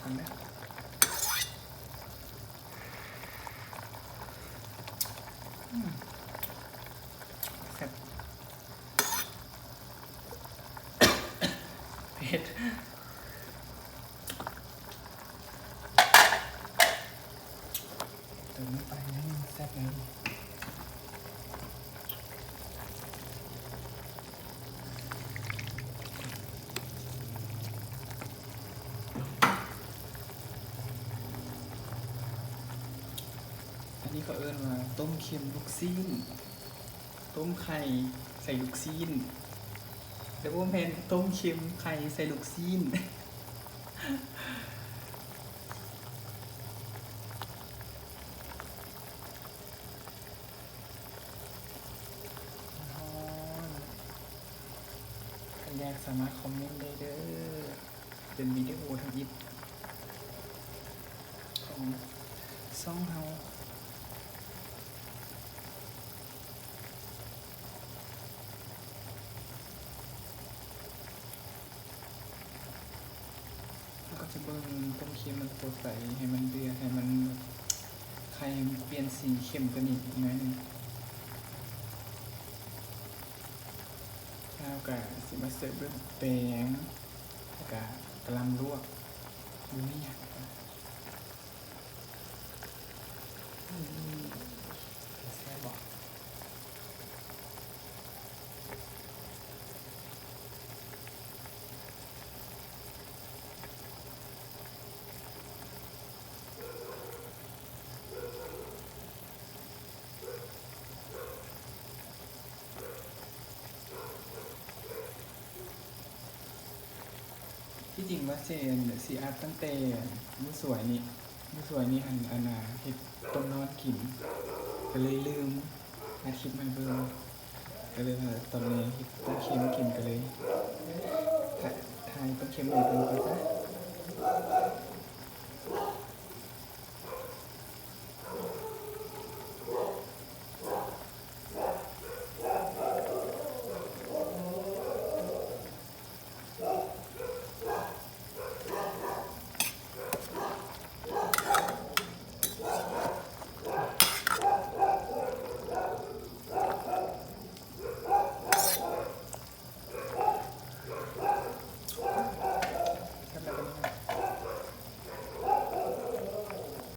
กันนะแซ่บเผ็ดเติมน้ำไปนะแซ่บเลยอันนี้เขาเอิ้นว่าต้มเค็มลูกซีนต้มไข่ใส่ลูกซีนเดี๋ยวผมเห็นต้มเค็มไข่ใส่ลูกซีนถ้าอยากสามารถคอมเมนต์ได้เด้อเป็นวิดีโอทวิตของซ่องเฮาก็จะเบิ่งต้มเค็มมันตัวใสให้มันเดือดให้มันไข่มันเปลี่ยนสีเข้มกว่านี้อีกหน่อยหนึงแล้วก็สิมาเสิร์ฟด้วยแป้งแล้วก็กะหล่ำลวกดูนี่อ่ะแซ่บบอกที่จริงว่าเซนสีอาร์ตตั้งแต่มือสวยนี่หันอาณาเห็ดต้มนอนกินก็เลยลืมอาทิตย์มาเบิ่งก็เลยว่าตอนนี้เห็ดต้มเค็มกินก็เลยถ่ายต้มเค็มหมูเป็นไปซะ